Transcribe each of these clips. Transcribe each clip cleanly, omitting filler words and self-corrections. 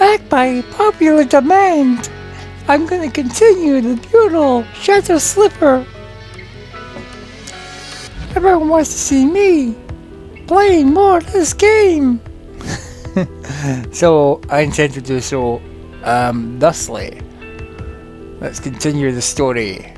Back by popular demand, I'm gonna continue the beautiful Shadow Slipper. Everyone wants to see me playing more of this game. So I intend to do so thusly. Let's continue the story.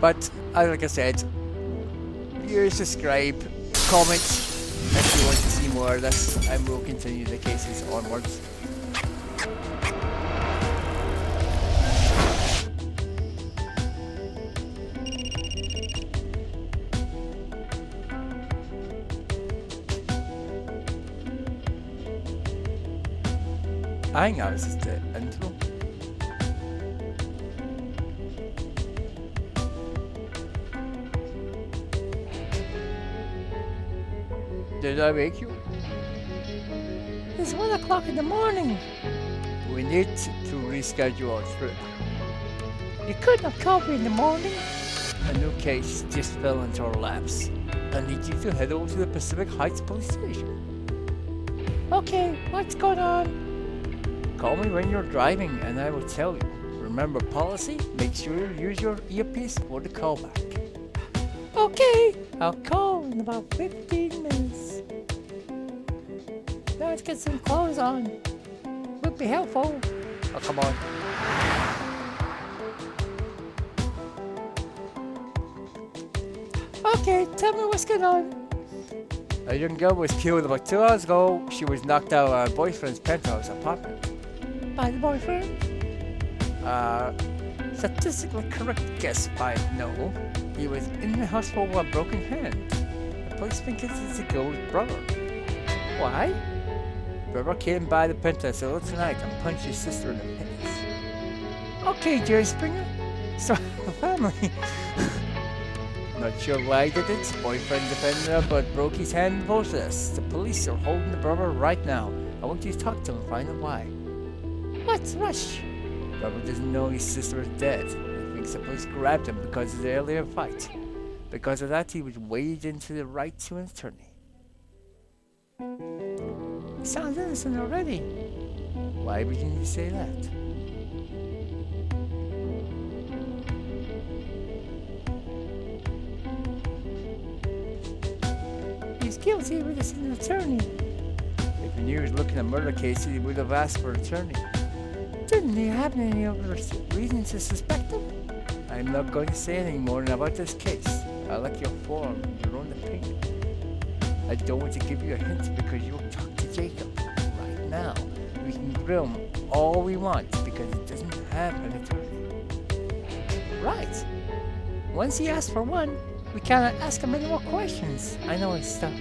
But like I said, viewers, subscribe, comment if you want to see more of this, and we'll continue the cases onwards. I think that was just the intro. Did I wake you? It's 1 o'clock in the morning. We need to reschedule our trip. You couldn't have called me in the morning. A new case just fell into our laps. I need you to head over to the Pacific Heights police station. Okay, what's going on? Call me when you're driving and I will tell you. Remember policy? Make sure you use your earpiece for the callback. Okay, I'll call in about 15 minutes. Now let's get some clothes on. Would be helpful. Oh, come on. Okay, tell me what's going on. A young girl was killed about 2 hours ago. She was knocked out of her boyfriend's penthouse apartment. By the boyfriend? Statistically correct guess by no. He was in the hospital with a broken hand. The police think it's the girl's brother. Why? Brother came by the penthouse earlier tonight and punched his sister in the face. Okay, Jerry Springer. So, family. Not sure why he did it. Boyfriend defended her but broke his hand in the process. The police are holding the brother right now. I want you to talk to him and find out why. What's rush? Brother doesn't know his sister is dead. He thinks the police grabbed him because of the earlier fight. Because of that, he was weighed into the right to an attorney. He sounds innocent already. Why would you say that? He's guilty with an attorney. If he knew he was looking at murder cases, he would have asked for an attorney. Didn't he have any other reason to suspect him? I'm not going to say anything more about this case. I like your form, your own opinion. I don't want to give you a hint because you'll talk to Jacob. Right now, we can grill him all we want because he doesn't have an attorney. Right. Once he asks for one, we cannot ask him any more questions. I know his stuff.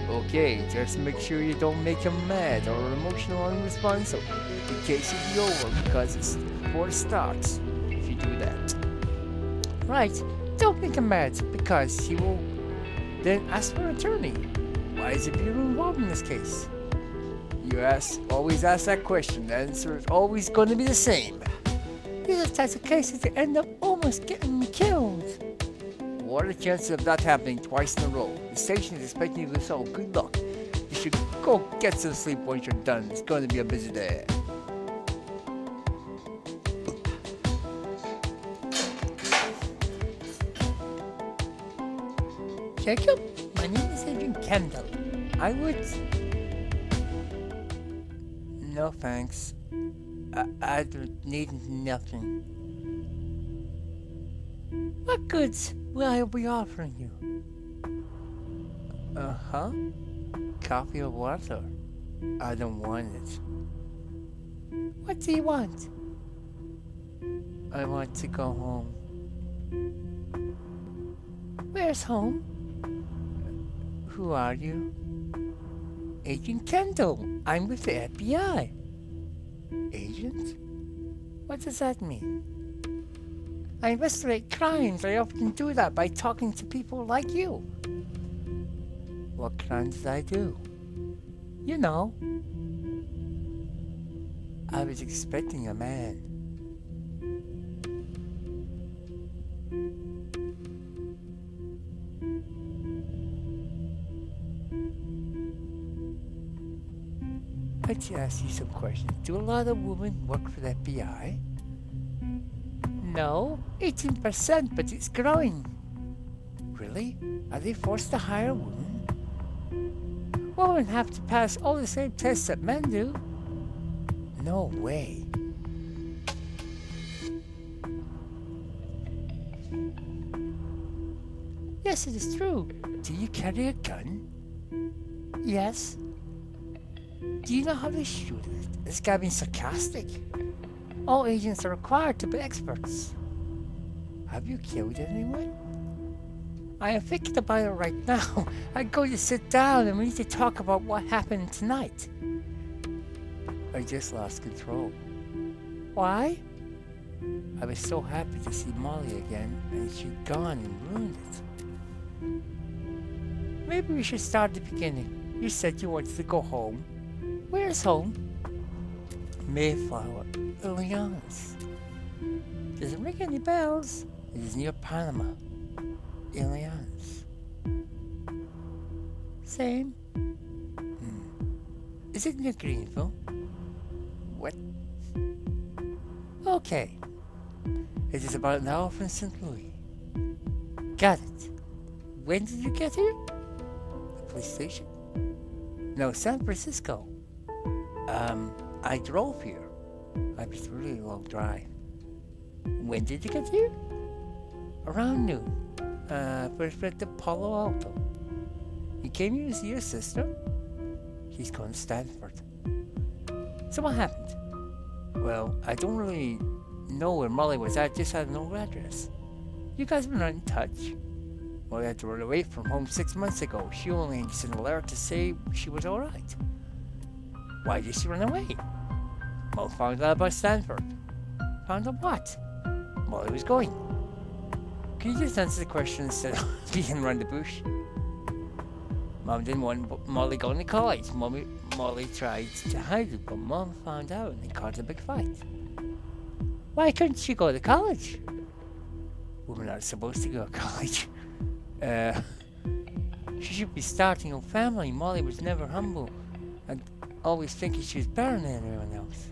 Okay, just make sure you don't make him mad or emotional or unresponsive. The case will be over because it's before it starts if you do that. Right, don't make him mad because he will then ask for an attorney. Why is the Bureau involved in this case? You always ask that question, the answer is always going to be the same. These are the types of cases that end up almost getting me killed. What are the chances of that happening twice in a row? The station is expecting you to so good luck. You should go get some sleep once you're done. It's going to be a busy day. Jacob, my name is Agent Kendall. I would... No thanks. I don't need nothing. What goods will I be offering you? Uh-huh. Coffee or water? I don't want it. What do you want? I want to go home. Where's home? Who are you? Agent Kendall. I'm with the FBI. Agent? What does that mean? I investigate crimes. I often do that by talking to people like you. What crimes did I do? You know. I was expecting a man. could you ask you some questions? Do a lot of women work for the FBI? No, 18%, but it's growing. Really? Are they forced to hire women? Women have to pass all the same tests that men do. No way. Yes, it is true. Do you carry a gun? Yes. Do you know how to shoot it? This guy being sarcastic. All agents are required to be experts. Have you killed anyone? I am thinking about it right now. I'm going to sit down and we need to talk about what happened tonight. I just lost control. Why? I was so happy to see Molly again, and she'd gone and ruined it. Maybe we should start at the beginning. You said you wanted to go home. Where's home? Mayflower, Illinois. Doesn't ring any bells. It is near Panama, Illinois. Same. Is it near Greenville? What? Okay. It is about an hour from St. Louis. Got it. When did you get here? The police station? No, San Francisco. I drove here. It was a really long drive. When did you get here? Around noon. First went to Palo Alto. You came here to see your sister? She's going to Stanford. So what happened? Well, I don't really know where Molly was at, just had no address. You guys were not in touch. Molly had to run away from home 6 months ago. She only sent a letter to say she was alright. Why did she run away? Well, found out about Stanford. Found out what? Molly was going. Can you just answer the question instead of beating around the bush? Mom didn't want Molly going to college. Molly tried to hide it, but Mom found out and they caused a big fight. Why couldn't she go to college? Women aren't supposed to go to college. She should be starting a family. Molly was never humble and always thinking she was better than everyone else.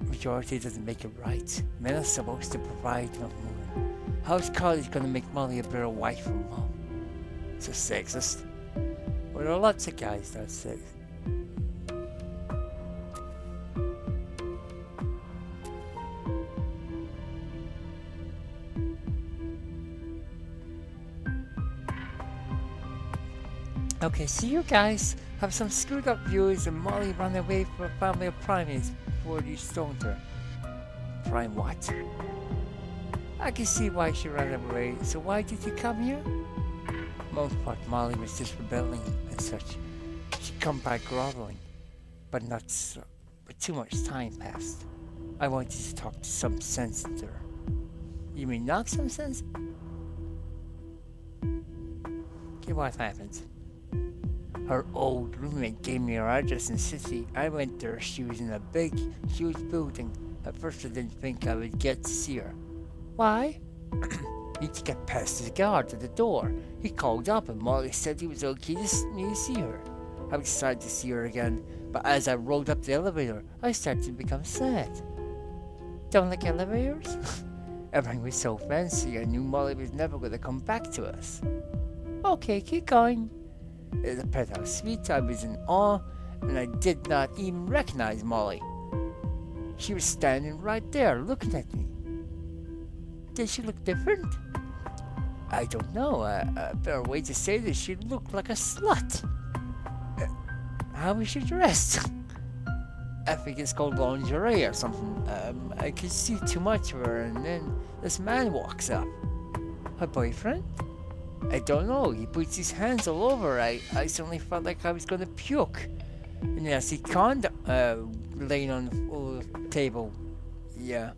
Majority doesn't make it right. Men are supposed to provide, not women. How's college gonna make Molly a better wife for Mom? It's a sexist. Well, there are lots of guys that say. Okay, so you guys have some screwed up views and Molly ran away from a family of primates before you stoned her. Prime what? I can see why she ran away, so why did you come here? Most part Molly was just rebelling and such. She'd come back groveling, but not so. But too much time passed. I wanted to talk to some sense into her. You mean knock some sense? Okay, what happened? Her old roommate gave me her address in the city. I went there. She was in a big, huge building. At first I didn't think I would get to see her. Why? Need to get past the guard at the door. He called up and Molly said he was okay to see her. I was excited to see her again, but as I rode up the elevator, I started to become sad. Don't like elevators? Everything was so fancy, I knew Molly was never going to come back to us. Okay, keep going. It was a penthouse suite. I was in awe, and I did not even recognize Molly. She was standing right there, looking at me. Did she look different? I don't know. A better way to say this, she looked like a slut. How was she dressed? I think it's called lingerie or something. I could see too much of her, and then this man walks up. Her boyfriend? I don't know. He puts his hands all over. I suddenly felt like I was going to puke. And then I see condom laying on the table. Yeah.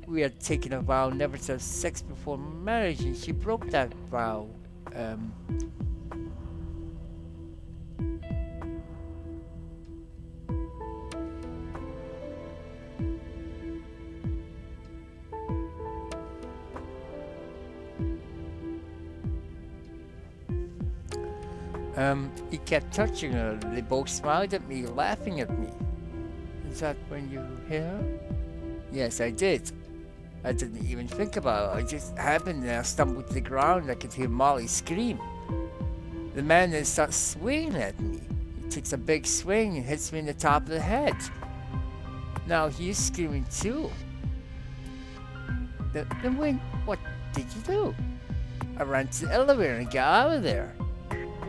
We had taken a vow never to have sex before marriage, and she broke that vow. He kept touching her. They both smiled at me, laughing at me. Is that when you hit her? Yes, I did. I didn't even think about it. I just happened and I stumbled to the ground. I could hear Molly scream. The man then starts swinging at me. He takes a big swing and hits me in the top of the head. Now he's screaming too. Then what did you do? I ran to the elevator and got out of there.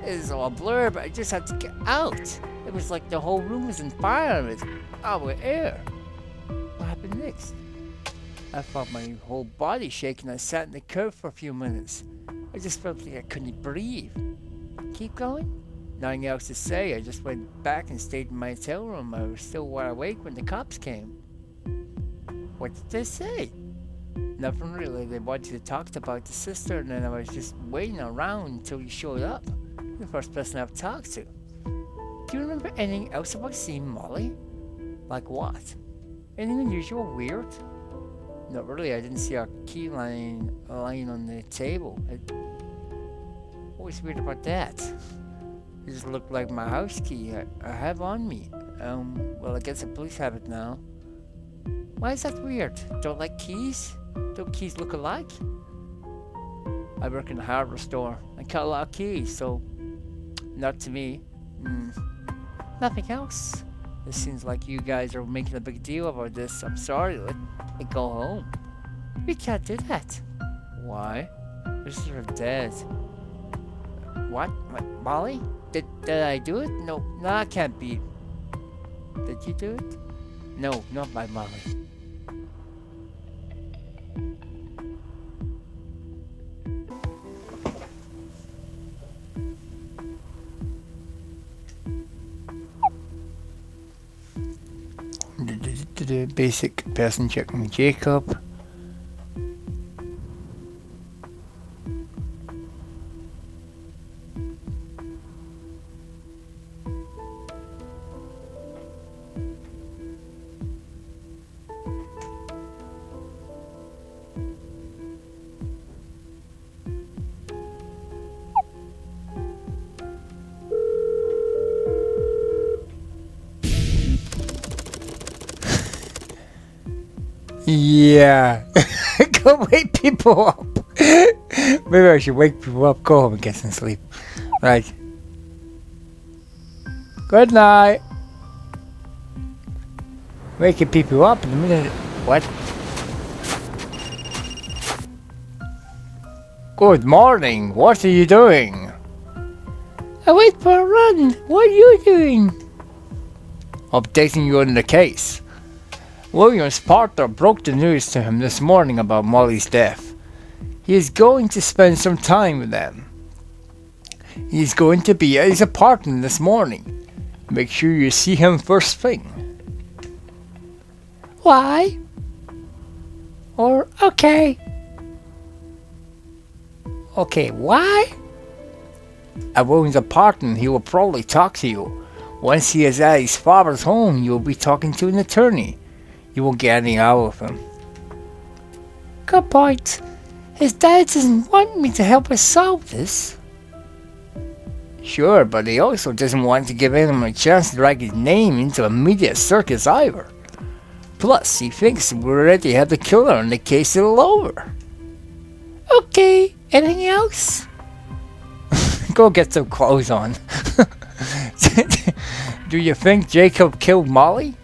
It was all blurred, but I just had to get out. It was like the whole room was on fire with our air. What happened next? I felt my whole body shaking. I sat in the curb for a few minutes. I just felt like I couldn't breathe. Keep going? Nothing else to say. I just went back and stayed in my hotel room. I was still wide awake when the cops came. What did they say? Nothing really. They wanted to talk about the sister, and then I was just waiting around until you showed up. You're the first person I've talked to. Do you remember anything else about seeing Molly? Like what? Anything unusual, weird? Not really. I didn't see a key lying on the table. What was weird about that? It just looked like my house key I have on me. Well, I guess the police have it now. Why is that weird? Don't like keys? Don't keys look alike? I work in a hardware store. I got a lot of keys, so not to me. Nothing else. It seems like you guys are making a big deal about this. I'm sorry. Let me go home. We can't do that. Why? This is her dead. What? Molly? Did I do it? No, I can't be. Did you do it? No, not by Molly. The basic person checking Jacob. Yeah. Go wake people up. Maybe I should wake people up, go home and get some sleep. Right. Good night. Waking people up in a minute. What? Good morning. What are you doing? I wait for a run. What are you doing? Updating you on the case. William's partner broke the news to him this morning about Molly's death. He is going to spend some time with them. He's going to be at his apartment this morning. Make sure you see him first thing. Why? Or, okay. Okay, why? At William's apartment, he will probably talk to you. Once he is at his father's home, you will be talking to an attorney. You won't get anything out of him. Good point. His dad doesn't want me to help us solve this. Sure, but he also doesn't want to give anyone a chance to drag his name into a media circus either. Plus, he thinks we already have the killer and the case is all over. Okay, anything else? Go get some clothes on. Do you think Jacob killed Molly?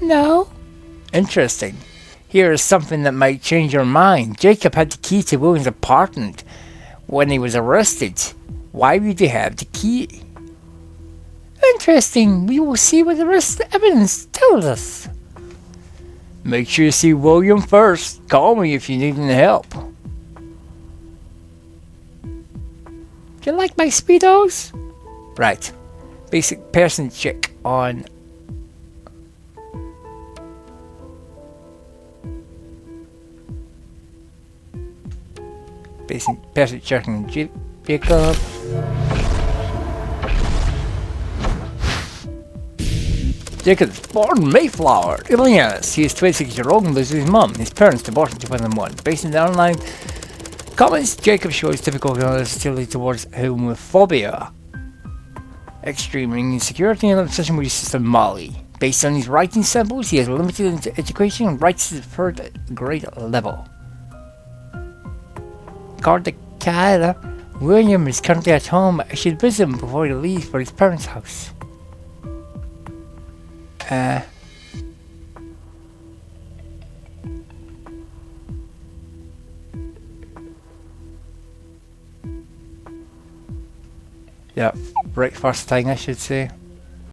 No. Interesting. Here is something that might change your mind. Jacob had the key to William's apartment when he was arrested. Why would he have the key? Interesting. We will see what the rest of the evidence tells us. Make sure you see William first. Call me if you need any help. Do you like my Speedos? Right. Basic person check on... Basic person checking Jacob. Jacob was born in Mayflower, Illinois. He is 26 years old and lives with his mum. His parents divorced in 2001. Based on the online comments, Jacob shows typical hostility towards homophobia, extreme insecurity, and obsession with his sister Molly. Based on his writing samples, he has limited education and writes to the third grade level. Cardicada, William is currently at home. I should visit him before he leaves for his parents' house. Yeah, right first thing I should say.